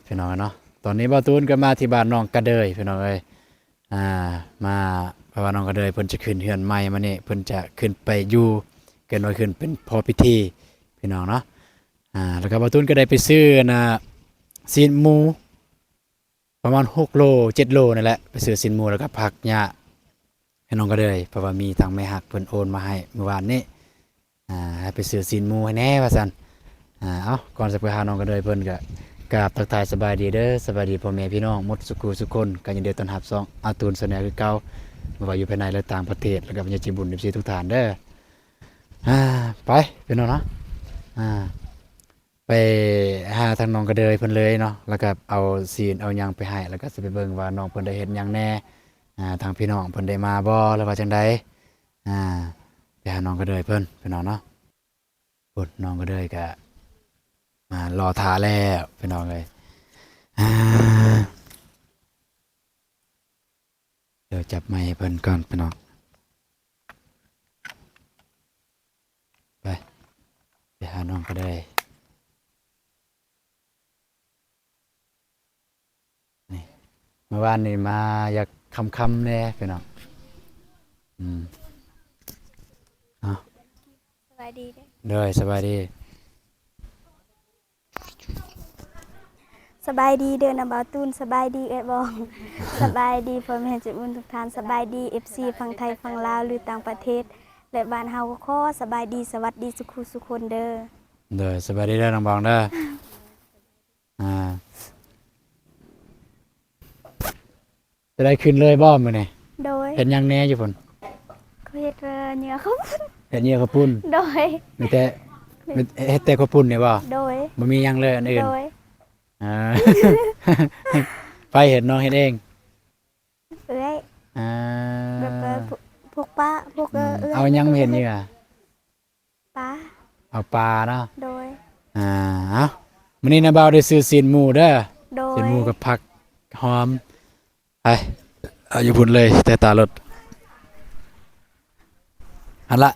พี่น้องเนาะตอนนี้บ่าวตูนก็มาที่บ้านน้องกระเดยพี่น้องเอ้ยมาเพราะว่าน้องกระเดยเพิ่นจะขึ้นเฮือนใหม่มานี่เพิ่นจะขึ้นไปอยู่เกินว่าขึ้นเป็นพอพิธีพี่น้องเนาะแล้วก็บ่าวตูนก็ได้ไปซื้อซีนหมูประมาณ6 โล 7 โลนั่นแหละไปซื้อซีนหมูแล้วก็ผักหญ้าให้น้องกระเดยเพราะว่ามีทางแม่ฮักเพิ่นโอนมาให้เมื่อวานนี้ให้ไปซื้อซีนหมูให้แน่ว่าซั่นเอ้าก่อนจะไปหาน้องกระเดยเพิ่นก็กราบทักทายสบายดีเด้อสบายดีพ่อแม่พี่น้องหมดสุขุสุขคนกันยินดีต้อนรับซ่องอาตูนเสนอคือเก่าไม่ว่าอยู่ภายในและต่างประเทศแล้วก็บรรยากาศบุญทุกท่านเด้อไปพี่น้องเนาะไปหาทางน้องกระเดยเพิ่นเลยเนาะแล้วก็เอาซีนเอาหยังไปให้แล้วก็สิไปเบิ่งว่าน้องเพิ่นได้เฮ็ดหยังแน่ทางพี่น้องเพิ่นได้มาบ่หรือว่าจังใดไปหาน้องกระเดยเพิ่นพี่น้องเนาะพุ่นน้องกระเดยก็มารอท่าแล้วพี่น้องเลยเดี๋ยวจับไมค์ให้เพิ่นก่อนพี่น้องไปหาน้องก็ได้นี่เมื่อวานนี่มาอยากคำแน่พี่น้องสบายดีเด้อ เด้อสบายดีสบายดีเด้อนะบ่าวตูนสบายดีเอ้ยบอง สบายดีพ่อแม่จุบุญทุกท่านสบายดี FC ฝั่งไทยฝั่งลาวหรือต่างประเทศและบ้านเฮาก็ขอสบายดีสวัสดีสุขุสุคนเด้อ เด้อสบายดีเด้อน้องบองเด้อจะได้ขึ้นเลยบ่มื้อนี้โดยเฮ็ดหยังแหน่อยู่พุ่นเขาเฮ็ดเหนือเขา เฮ็ดเหนียวข้าวปุ้น โดย มีแต่เฮ็ดแต่ข้าวปุ้นนี่บ่ โดย บ่มีหยังเลยอันอื่น โดย อ่า ไปเห็นน้องเฮ็ดเองเอ้ยอ่าแบบพวกป้าพวกเอ้ย เอายังไม่เห็นนี่อ่ะป้าเอาปลาเนาะโดยเอามื้อนี้นะบ่าวได้ซื้อซีนหมูเด้อโดยซีนหมูกับผักหอมไปเอาอยู่พุ่นเลยแต่ตารถอันละ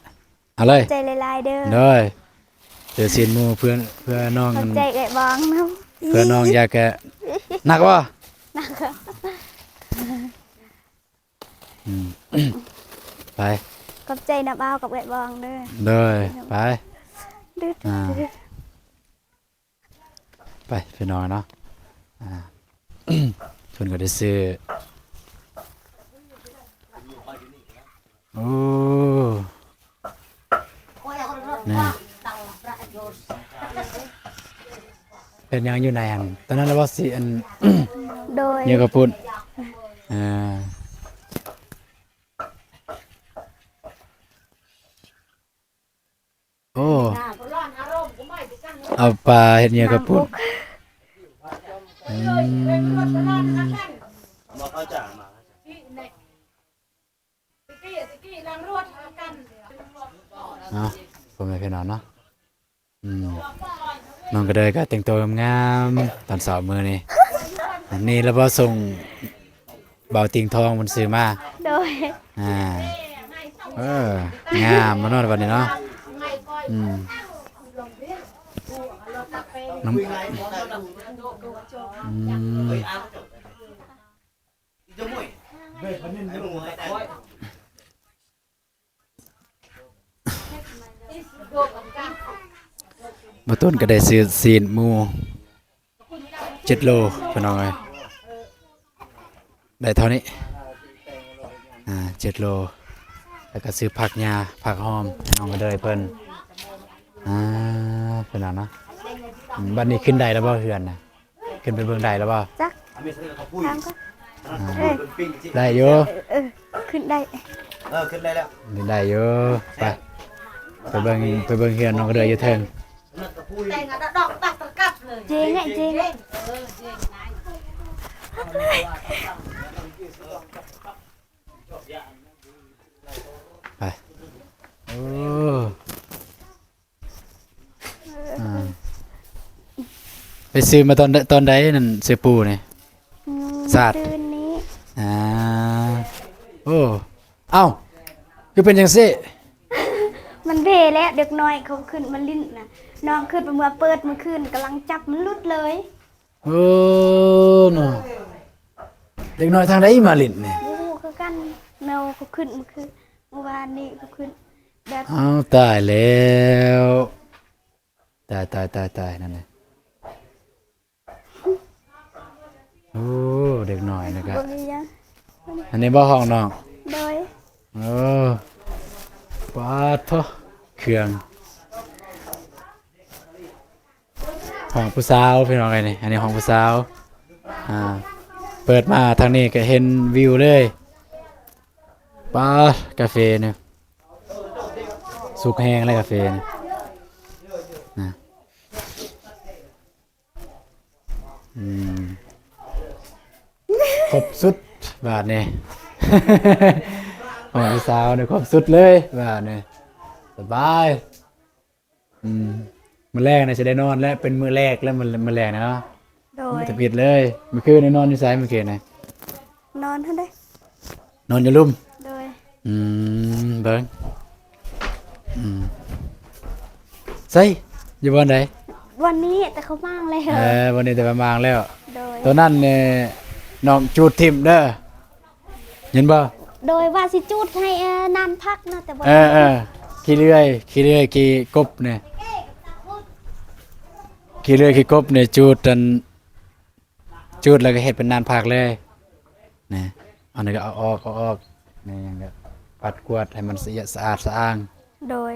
เอาเลยใจหลายๆเด้อ เด้อซื้อซีนหมูเพื่อน้อง ขอบใจเอ้ยบองนำ เพื่อน้องอยากแกหนักบ่หนัก ไป ขอบใจน้ำเอากับเอ้ยบองเด้อ เด้อไปดื้อไปพี่น้องเนาะเพิ่นก็ได้ซื้อโอ้นี่เป็นยังอยู่ในอันตอนนั้นเราว่าสิอัน โดย เนี่ยกระปุ่นโอ้เอาปลาเห็ดเนี่ยกระปุ่นเนาะผมไม่เป็นนอนเนาะน้องก็เลยก็แต่งตัวงามๆตอนสอบมือนี่อันนี้แล้วก็ส่งเบาติงทองมันซื้อมาโดยงามมานอนวันนี้เนาะน้ำมาต้นก็ได้ซื้อซีนหมู7 โลพี่น้องเลยได้เท่านี้7 โลแล้วก็ซื้อผักหญ้าผักหอมน้องก็เลยเพิ่นเพิ่นเอาเนาะบัดนี้ขึ้นได้แล้วบ่เฮือนน่ะขึ้นไปเบิ่งได้แล้วบ่จักทางก็ได้อยู่ขึ้นได้ขึ้นได้แล้วขึ้นได้อยู่ไปเบิ่งเฮือนน้องก็เลยอยู่เทิงเจงไงเจงไปโอ้ไปซื้อมาตอนใดนั่นซื้อปูนี่สาดคืนนี้โอ้เอ้าคือเป็นจังซี่มันเบแล้วเด็กน้อยเขาขึ้นมาลิ้นน่ะน้องขึ้นไปเมื่อเปิดเมื่อคืนกำลังจับมันลุดเลย โอ้เนาะเด็กน้อยทางใดมาลิ้นนี่ บูคือกันแนวเขาขึ้นเมื่อคืนเมื่อวานนี้เขาขึ้นแบบ อ้าวตายแล้วตายนั่นแหละโอ้เด็กน้อยนะครับ บ่มีหยัง อันนี้บ่ห้องน้อง โดย โอ้ปาดโทเครื่องห้องผู้สาวพี่น้องไงนี่อันนี้ห้องผู้สาวเปิดมาทางนี้ก็เห็นวิวเลยปาดกาแฟเนี่ยสุกแห้งเลยกาแฟเนี่ยนะอืมครบสุดบาทนี่ ห้องผู้สาวเนี่ยครบสุดเลยบาทนี่สบายมื้อแรกนะจะได้นอนแล้วเป็นมื้อแรกแล้วมื้อแรกนะเนาะ โดย จะผิดเลยเมื่อคืนนอนอยู่ไสเมื่อคืนนะ นอนเท่าใด นอนอยู่ลุ่ม โดย เบิ่งใส่อยู่บ่อนใด วันนี้แต่เขามั่งเลยเหรอ วันนี้แต่ประมาณแล้ว โดย ตัวนั้นเนี่ยน้องจูดทิมเด้อเห็นบ่ โดยว่าสิจูดให้นานพักนะแต่บ่ ขี้เลื่อยขี้กบเนี่ยขี้เลื่อยขี้กบเนี่ยจูดแล้วก็เฮ็ดเป็นนานผักเลยนะอันนี้ก็เอาออกนี่อย่างเงี้ยปัดกวาดให้มันสะอาดสะอ้าง โดย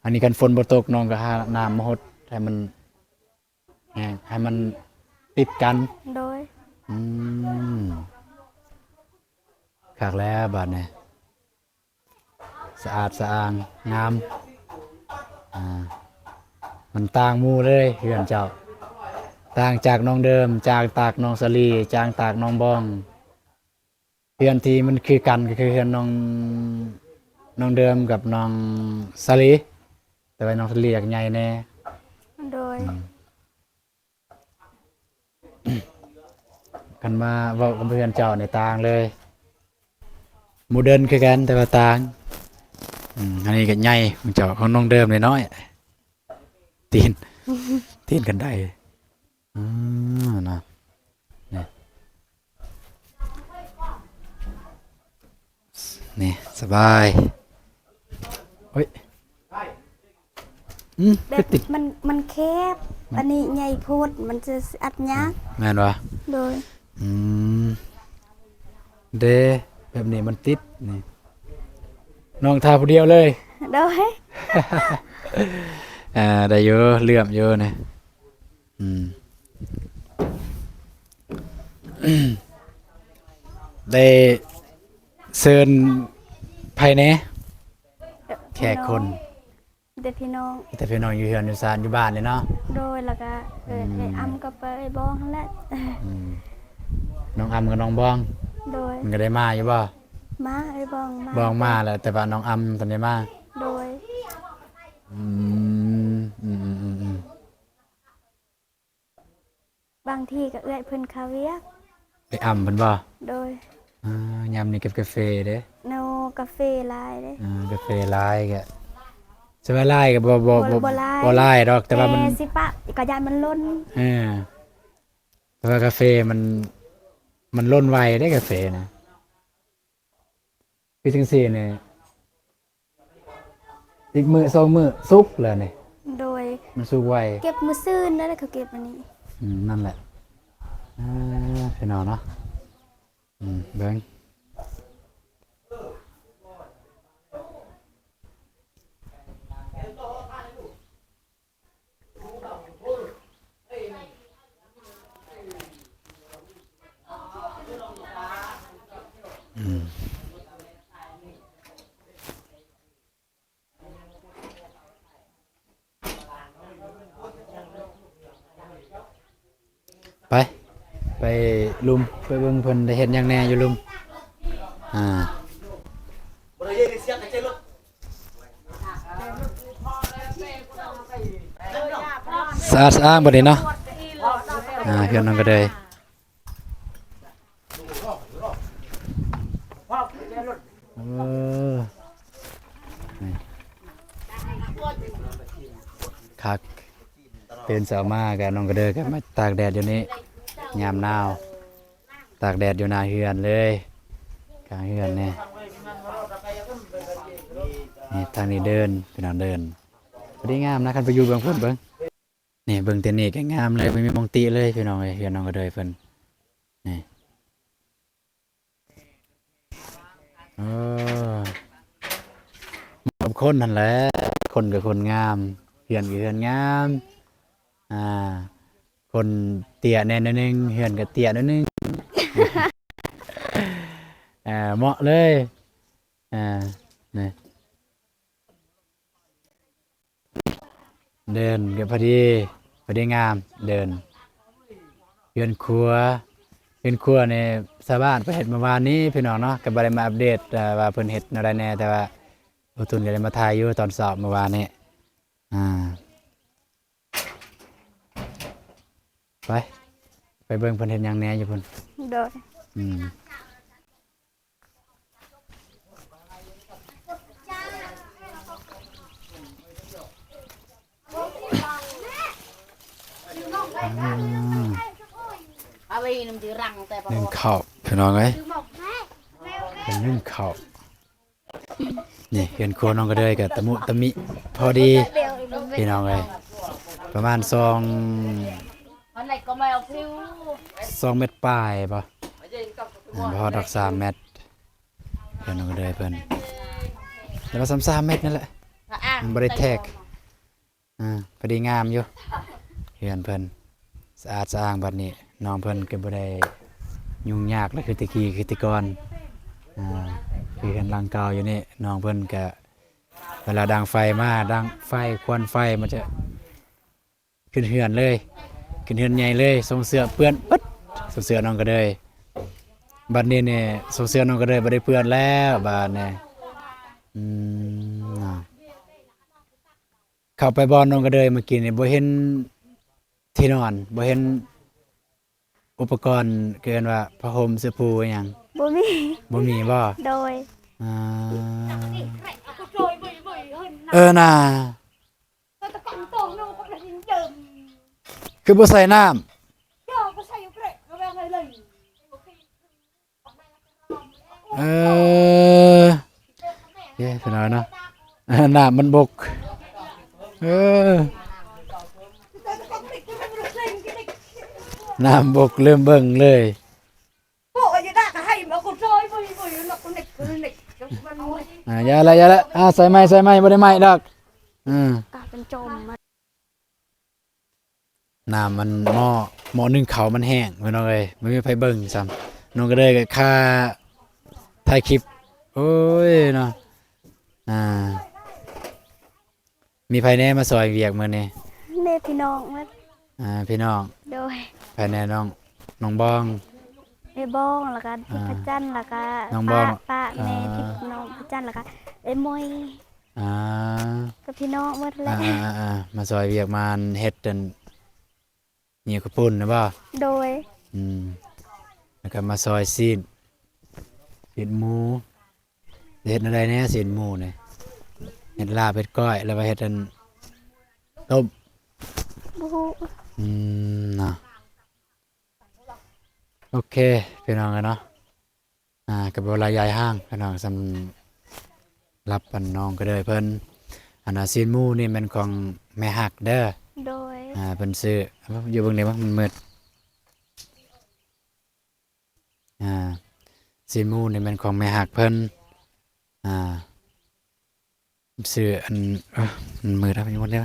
อันนี้กันฝนบ่ตกน้องก็หาน้ำมาหดให้มันแห้งให้มันติดกัน โดย คักแล้วบาดนี้สะอาดสะอ้างงามมันต่างหมู่เลยเฮือนเจ้าต่างจากน้องเดิมจากตากน้องสลีจากตากน้องบองเฮือนที่มันคือกันก็คือเฮือนน้องเดิมกับน้องสลีแต่ว่าน้องสลีอยากใหญ่แน่ โดย กันมาเว้ากับเพื่อนเจ้าในต่างเลยโมเดิร์นคือกันแต่ว่าต่างอันนี้ก็ใหญ่ของเจ้าของน้องเดิมน้อยๆตีนกันได้นะนี่สบายเฮ้ยแบบมันแคบอันนี้ใหญ่โพดมันจะอัดยาก แม่นวะ โดย เดแบบนี้มันติดนี่น้องทาผู้เดียวเลย โดย ได้เยอะเหลื่อมเยอะนะได้เชิญภายในแขกคน แต่พี่น้อง แต่พี่น้องอยู่เฮือนอยู่ศาลอยู่บ้านเลยเนาะ โดยแล้วก็ไอ้อ้ำก็ไปบ้องนั่นแหละ น้องอำกับน้องบอง โดย มันก็ได้มาอยู่บ่ มาไอ้บ้องมา บองมาแหละแต่ว่าน้องอำตอนนี้มา โดย บางทีก็เอื้อยเพิ่นคาเวียก ไปอำเพิ่นบ่ โดย ยามนี้เก็บกาแฟเด้ โนกาแฟลายเด้ กาแฟลายก็ใช่ไหมลายก็บ่ลายดอกแต่ว่ามัน สิปะกระยานมันล้น แต่ว่ากาแฟมันล้นไวได้กาแฟนะคือจังซี่เนี่ยอีกมื้อ2มื้อสุกแล้วนี่ โดย มันสุกไว เก็บมือซื่นแล้วเขาเก็บอันนี้ นั่นแหละพี่น้องเนาะเบิ่งไปลุมไปเบิ่งเพิ่นได้เฮ็ดหยังแหน่อยู่ลุมสะอาดสะอ้างบ่ได้เนาะเฮือนน้องก็ได้คัก ตื่นเช้ามาก็น้องก็เด้อก็มาตากแดดอยู่นี่ยามหนาวตากแดดอยู่หน้าเฮือนเลยกลางเฮือนนี่นี่ทางนี้เดินพี่น้องเดินพอดีงามนะคันไปอยู่เบิ่งเพิ่นเบิ่งนี่เบิ่งแต่นี่ก็งามเลยไม่มีหมองติเลยพี่น้องเอ้ยเฮือนน้องก็เด้อเพิ่นนี่เออกับคนนั่นแหละคนกับคนงามเฮือนกับเฮือนงามอ่าคนเตี้ยแน่นอยนึงเฮือนก็เตี้ยนิดนึง เหมาะเลยนี่เดินก็พอดีงามเดินเรือนครัวในชาวบ้านไปเฮ็ดเมื่อวานนี้พี่น้องเนาะก็บ่ได้มาอัปเดตว่าเพิ่นเฮ็ดอะไรแน่แต่ว่าบ่ตุนก็ได้มาถ่ายอยู่ตอนสอบเมื่อวานนี้อ่าไปเบิ่งเพิ่นเฮ็ดหยังแหน่อยู่พุ่น โดย อืมนึ่งข้าวพี่น้องเอ้ยเป็นนึ่งข้าวนี่เห็นครัวน้องก็เลยกับตะมุตะมิพอดีพี่น้องเอ้ยประมาณ2 เม็ดปลายป่ะพอดอก3 เม็ดเห็นน้องก็เลยเพิ่นแล้วก็3 เม็ดนั่นแหละมันบ่ได้แทกพอดีงามอยู่เฮือนเพิ่นสะอาดสะอ้างบัดนี้น้องเพิ่นก็บ่ได้ยุ่งยากแล้วคือตะกี้คือแตะก่อนคือเห็นหลังเก่าอยู่นี่น้องเพิ่นก็เวลาดังไฟมาดังไฟควันไฟมันจะขึ้นเฮือนเลยขึ้นเฮือนใหญ่เลยส่งเสื้อเปื้อนปึ๊ดส่งเสื้อน้องก็เลยบัดนี้เนี่ยส่งเสื้อน้องก็เลยบ่ได้เปื้อนแล้วบัดนี้เข้าไปบอนน้องก็เลยเมื่อกี้นี่บ่เห็นที่นอนบ่เห็นอุปกรณ์เกินว่าผ้าห่มเสื้อผูอหยัง บ่มี บ่มีบ่ โดย อ่าน่ะคือบ่ใส่น้ำเย้พี่น้อยเนาะน้ำมันบกน้ำบกเริ่มเบิ่งเลยอย่าละใส่ไม้บ่ได้ไม้ดอกกาเป็นจมมา น้ำมันหม้อนึ่งข้าวมันแห้งพี่น้องเอ้ยไม่มีไผเบิ่งซ้ำน้องก็เลยก็ค่าถ่ายคลิปโอ้ยเนาะมีไผแน่มาซอยเวียกมื้อนี้ เน่พี่น้องมา พี่น้อง โดย ไผแน่น้องบอง ไอ้บ้องแล้วก็พี่พระจันทร์แล้วก็ น้องบ้อง ป้าแม่พี่น้องพระจันทร์แล้วก็ไอ้มวย อ่า กับพี่น้องหมดแล้ มาซอยเวียกมาเฮ็ดอันนี่ข้าวปุ้นนะบ่ โดย แล้วก็มาซอยซีนหมูเฮ็ดอะไรแน่ซีนหมูนี่เฮ็ดลาบเฮ็ดก้อยแล้วก็เฮ็ดอันต้ม บูฮู เนาะโอเคพี่น้องกันเนาะกับเวลายายห้างพี่น้องสำรับปันน้องก็เลยเพิ่นอันน่ะซีนหมูนี่มันของแม่ฮักเด้อ โดย เพิ่นซื้ออยู่เบิ่งได้บ่มันมืดซีนหมูนี่มันของแม่ฮักเพิ่นซื้ออันมันมืดแล้วอยู่หมดแล้ว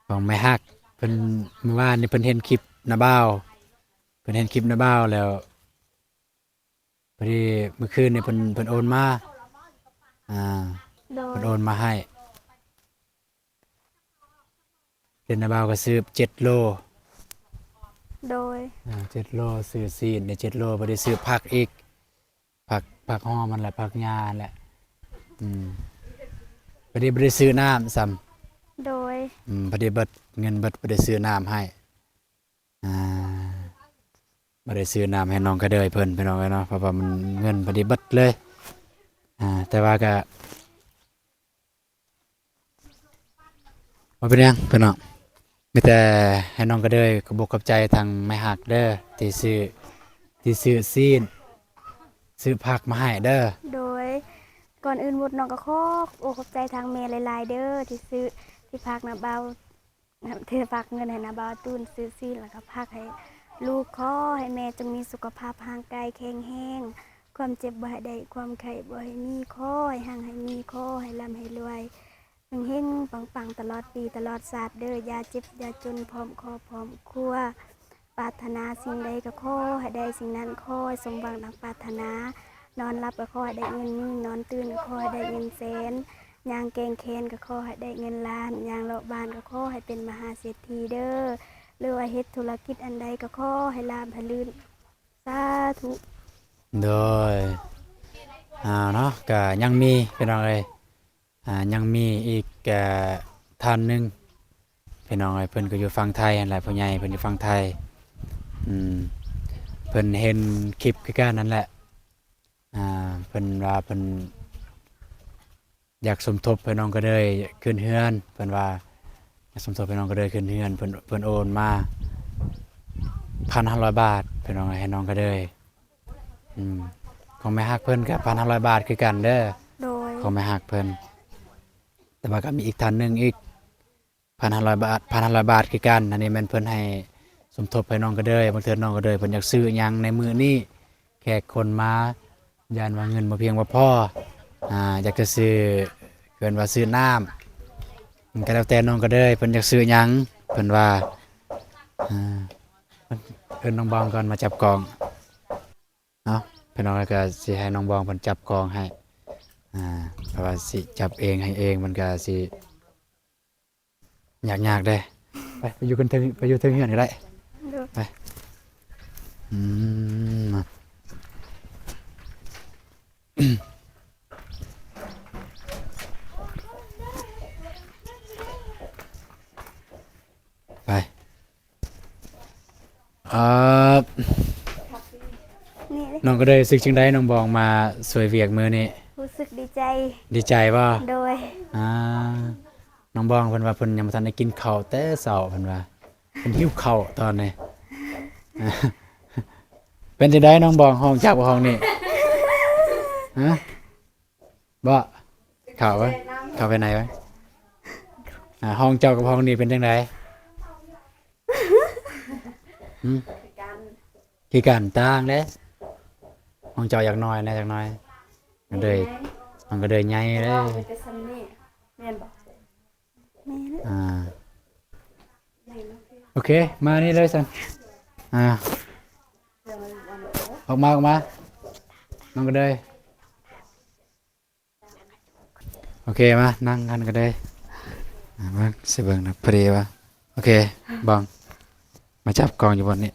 ของแม่ฮักเพิ่นเมื่อวานนี่เพิ่นเห็นคลิปน้าบ่าวเพิ่นเห็นคลิปน้าบ่าวแล้วพอดีเมื่อคืนนี่เพิ่นโอนมาโดย เพิ่นโอนมาให้เป็นน้าบ่าวก็ซื้อ7 โล โดย 7 โลซื้อซีนเนี่ย7 โลบ่ได้ซื้อผักอีกผักฮ้อมันแหละผักหญ้าแหละพอดีบ่ได้ซื้อน้ำซ้ำ โดย พอดีเบิดเงินเบิดบ่ได้ซื้อน้ำให้บ่ได้ซื้อน้ำให้น้องกระเดยเพิ่นพี่น้องเนาะเพราะว่ามันเงินพอดีเบิดเลยแต่ว่าก็ บ่เป็นหยังเพิ่นเนาะมีแต่ให้น้องก็เด้ยขอบอกขอบใจทางแม่ฮักเด้อที่ซื้อซีนซื้อผักมาให้เด้อ โดยก่อนอื่นวุฒน้องก็ขอขอบใจทางแม่หลายๆเด้อที่ซื้อที่พักนะเบาที่ฝากเงินให้นะเบาตูนซื้อซีแล้วก็พักให้ลูกขอให้แม่จงมีสุขภาพร่างกายแข็งแรงความเจ็บบ่ให้ได้ความไข้บ่ให้มีขอให้ห่างให้มีขอให้ร่ำให้รวยเฮงๆปังๆตลอดปีตลอดชาติเด้ออย่าเจ็บอย่าจนพร้อมครอบพร้อมครัวปรารถนาสิ่งใดก็ขอให้ได้สิ่งนั้นขอให้สมหวังดังปรารถนา นอนรับก็ขอให้ได้เงินนี่นอนตื่นก็ขอให้ได้เงินแสนยางเกงแคนก็ขอให้ได้เงินล้านยางเลาะบานก็ขอให้เป็นมหาเศรษฐีเด้อหรือว่าเฮ็ดธุรกิจอันใดก็ขอให้ราบให้ลื่นสาธุ โดยเนาะก็ยังมีพี่น้องเอ้ยยังมีอีกท่านหนึงพี่น้องเอ้ยเพิ่นก็อยู่ฝั่งไทยนั่นแหละผู้ใหญ่เพิ่นอยู่ฝั่งไทยอืมเพิ่นเห็นคลิปคือกันนั่นแหละเพิ่นว่าเพิ่นอยากสมทบพี่น้องก็เลยขึ้นเฮือนเพิ่นว่าอยากสมทบพี่น้องก็เลยขึ้นเฮือนเพิ่นโอนมา1,500 บาทพี่น้องเอ้ยให้น้องก็เลยอืมของแม่ฮักเพิ่นก็1,500 บาทคือกันเด้อ โดยของแม่ฮักเพิ่นแต่ว่าก็มีอีกท่านหนึงอีก1,500 บาท1,500 บาทคือกันอันนี้แม่นเพิ่นให้สมทบให้น้องก็เลยบางเทื่อน้องก็เลยเพิ่นอยากซื้อหยังในมื้อนี้แขกคนมาย่านว่าเงินบ่เพียงบ่พออยากจะซื้อเกินว่าซื้อน้ำมันก็แล้วแต่น้องก็เลยเพิ่นอยากซื้อหยังเพิ่นว่าอ่าเอิ้นน้องบองก่อนมาจับกองเนาะพี่น้องก็สิให้น้องบองเพิ่นจับกองให้เพราะว่าสิจับเองให้เองมันก็สิยากๆเด้ไปอยู่กันเทิงไปอยู่เทิงเฮือนก็ได้โดยไปอืมไปเอ่อนี่เลยน้องก็ได้สึกจังไดน้องบองมาสวยเวียกมื้อนี้รู้สึกดีใจดีใจบ่โดยอ่าน้องบองเพิ่นว่าเพิ่นยังบ่ทันได้กินข้าวแต่เช้าเพิ่นว่าเพิ่นหิวข้าวตอนนี้ เป็นจังไดน้องบองห้องจักบ่ห้องนี้ฮะบ่เข้าบ่เข้าไปไหนวะห้องเจ้ากับห้องนี้เป็นจังไดหืมคือกันต่างเด้ห้องเจ้าอยากน้อยนะจักหน่อยก็เลยมันก็เลยใหญ่เด้ แม่นนะอ่าโอเคมานี่เลยสันออกมานั่งก็ได้โอเคมานั่งกันก็ได้มาสิเบิ่งนะพอดีวะโอเคบังมาจับกองอยู่บนนี้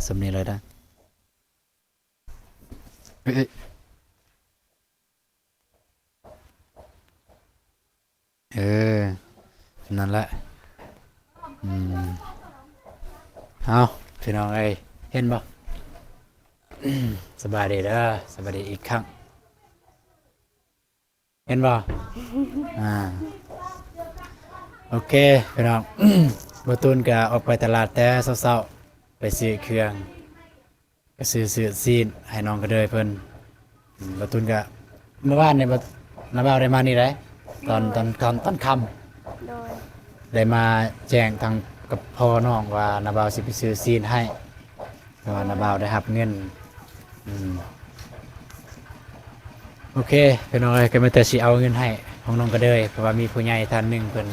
สำนีเลยได้เอ้ยเออนั่นแหละอืมเอาพี่น้องเอ้ยเห็นบ่สบายดีเด้อสบายดีอีกครั้งเห็นบ่อ่าโอเคพี่น้อง บ่ตูนก็ออกไปตลาดแต่เช้าๆไปซื้อเครื่องก็ซื้อซีนให้น้องก็เลยเพิ่นบ่ตูนก็เมื่อวานนี่บ่น้าบ่าวได้มานี่ได้ตอนค่ำโดยได้มาแจ้งทางกับพ่อน้องว่าน้าบ่าวสิไปซื้อซีนให้เพราะว่าน้าบ่าวได้รับเงินอืมโอเคพี่น้องเอ้ยก็มาแต่สิเอาเงินให้ของน้องก็เลยเพราะว่ามีผู้ใหญ่ท่านหนึงเพิ่น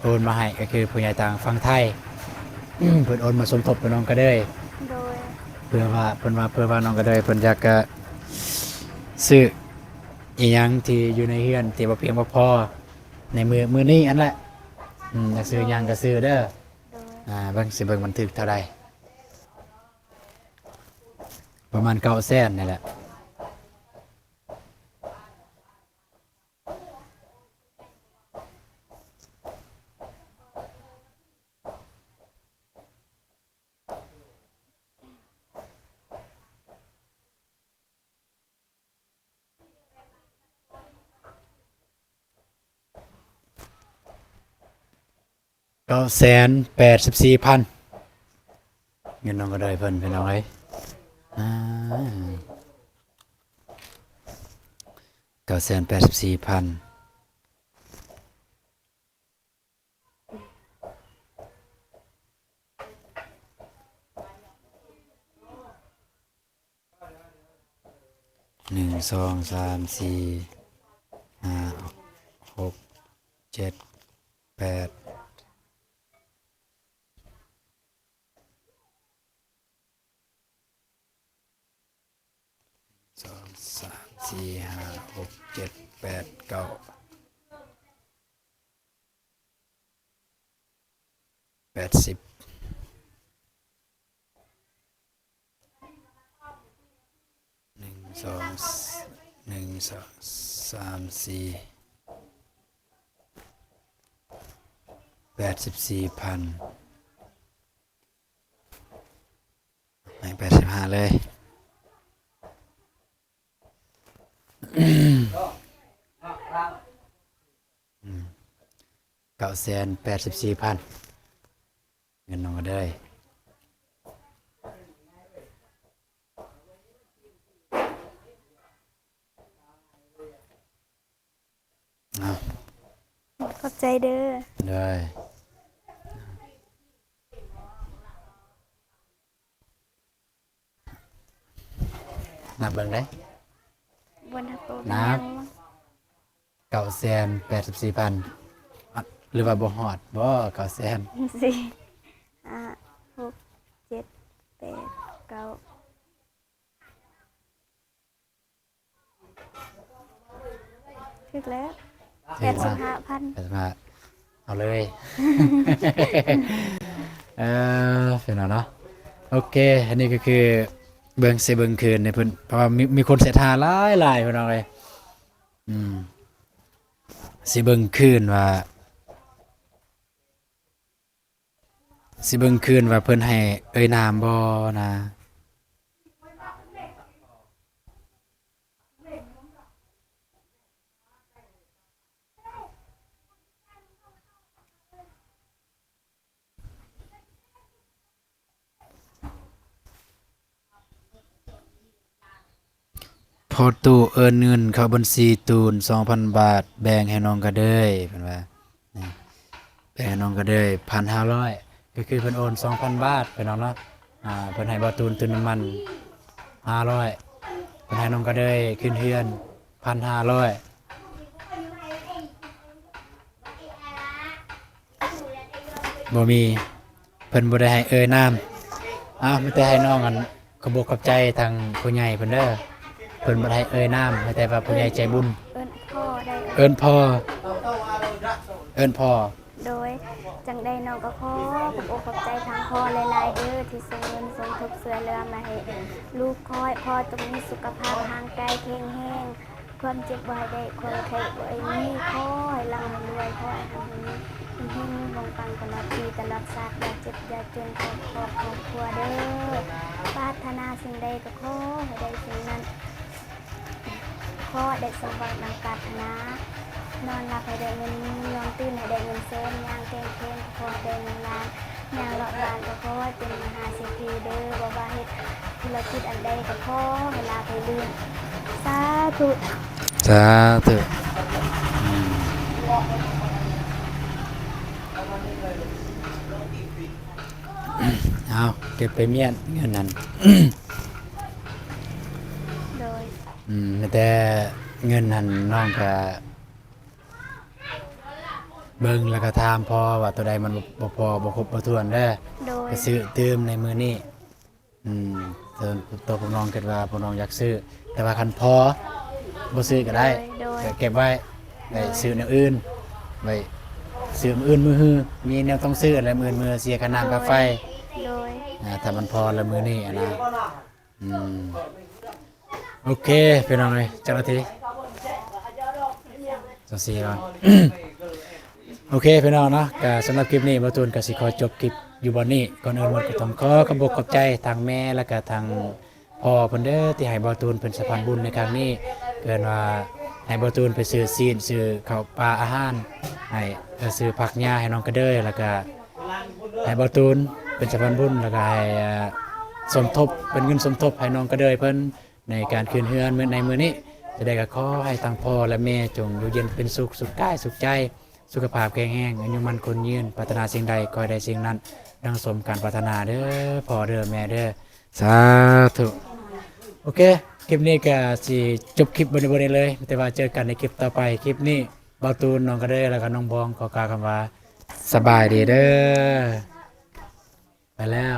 โอนมาให้ก็คือผู้ใหญ่ต่างฝั่งไทย เพิ่นโอนมาสมทบกับน้องก็ได้โดยเพื่อว่าเพิ่นว่าเพื่อว่าน้องก็ได้เพิ่นอยากจะซื้ออีหยังที่อยู่ในเฮือนที่บ่เพียงบ่พอในมือนี้อันแหละอยากซื้อหยังก็ซื้อเด้อโดยเบิ่งสิเบิ่งบันทึกเท่าใดประมาณ900,000นี่แหละ 984,000เงินน้องก็ได้เพิ่นพี่น้องเอ้ยอ่า984,0001 2 3 4 5 6 7 8สองสามสี่ห้าหกเจ็ดแปดเก้า801 2 1 2 3 4 84,000ให้85เลย984,000เงินน้องก็ได้เอา ขอบใจเด้อ ได้นับเบิ่งได้ บนทับโต นับ 984,000หรือว่าบ่ฮอดบ่900,000 สี่ห้าหกเจ็ดแปดเก้าถึกแล้ว85,000 เอาเลย เป็นเอาเนาะโอเคอันนี้ก็คือเบิ่งสิเบิ่งคืนในเพิ่นเพราะว่ามีคนเสียทาหลายๆเพิ่นเอาเลยสิเบิ่งคืนว่าสิเบิ่งคืนว่าเพิ่นให้เอ่ยนามบ่นะพอตู้เอิ้นเงินเข้าบัญชีตูน 2,000 บาทแบ่งให้น้องก็เด้ยเพิ่นว่านี่แบ่งให้น้องก็เด้ย 1,500 ก็คือเพิ่นโอน 2,000 บาทไปน้องเนาะเพิ่นให้บ่ตูนน้ำมัน500เพิ่นให้น้องก็เด้ยขึ้นเฮือน 1,500บ่มีเพิ่นบ่ได้ให้เอ่ยนามมีแต่ให้น้องกันขอบอกขอบใจทางผู้ใหญ่เพิ่นเด้อเพิ่นบ่ได้ให้เอ่ยนามแต่ว่าผู้ใหญ่ใจบุญ เอิ้นพ่อได้ เอิ้นพ่อเอิ้นพ่อ โดยจังได้น้องก็ขอขอบอกขอบใจทางพ่อหลายๆเด้อที่ส่งเงินส่งทุกเสือเรือมาให้ลูกคอยพ่อจงมีสุขภาพร่างกายแข็งแรงความเจ็บบ่ให้ได้ความไข้บ่ให้มีขอให้ร่ำให้รวยขอให้ทำให้มีมีวงปังตลอดปีตลอดชาติอย่าเจ็บอย่าจนครอบครัวเด้อปรารถนาสิ่งใดก็ขอให้ได้สิ่งนั้นขอได้สมหวังดังปรารถนานอนหลับให้ได้เงินนอนตื่นให้ได้เงินเส้นย่างเก่งเก่งขอได้เงินล้านย่างหลอดล้านก็ขอให้เป็นมหาเศรษฐีเด้อบ่ว่าเฮ็ดธุรกิจอันใดก็ขอให้ลาไปเรื่อยสาธุ สาธุเอาเก็บไปเมียนเงินนั้น โดย แต่เงินนั้นน้องก็เบิ่งแล้วก็ถามพ่อว่าตัวใดมันบ่พอบ่ครบบ่ถ้วนเด้อ โดย ก็ซื้อเติมในมื้อนี้ตัวผมน้องคิดว่าผมน้องอยากซื้อแต่ว่าคันพอบ่ซื้อก็ได้ โดย ก็เก็บไว้ไปซื้อแนวอื่นไว้ซื้อมื้ออื่นมื้อฮื้อมีแนวต้องซื้ออะไรมื้ออื่นมื้อเสียค่าน้ำค่าไฟ โดย ถ้ามันพอแล้วมื้อนี้นะโอเคพี่น้องเอ้ยจักนาที24ก่อน โอเคพี่น้องเนาะก็สำหรับคลิปนี้บ่ตูนก็สิขอจบคลิปอยู่บ่นี้ก่อนอื่นหมดก็ต้องขอขอบขอบใจทางแม่แล้วก็ทางพ่อเพิ่นเด้อที่ให้บ่ตูนเป็นสะพานบุญในครั้งนี้เกินว่า ให้บ่ตูนไปซื้อซีนซื้อข้าวปลาอาหารให้ซื้อผักหญ้าให้น้องกระเดยแล้วก็ให้บ่ตูนเป็นสะพานบุญแล้วก็ให้สมทบเป็นเงินสมทบให้น้องกระเดยเพิ่นในการคืนเฮือนในมื้อนี้จะได้ก็ขอให้ทั้งพ่อและแม่จงอยู่เย็นเป็นสุขสุขกายสุขใจสุขภาพแข็งแรงอายุมั่นคนยืนปรารถนาสิ่งใดขอให้ได้สิ่งนั้นดังสมการปรารถนาเด้อพ่อเด้อแม่เด้อสาธุโอเคคลิปนี้ก็สิจบคลิปบนนี้เลยแต่ว่าเจอกันในคลิปต่อไปคลิปนี้บ่าวตูนน้องกระเดยแล้วก็น้องบองขอกล่าวคำว่าสบายดีเด้อไปแล้ว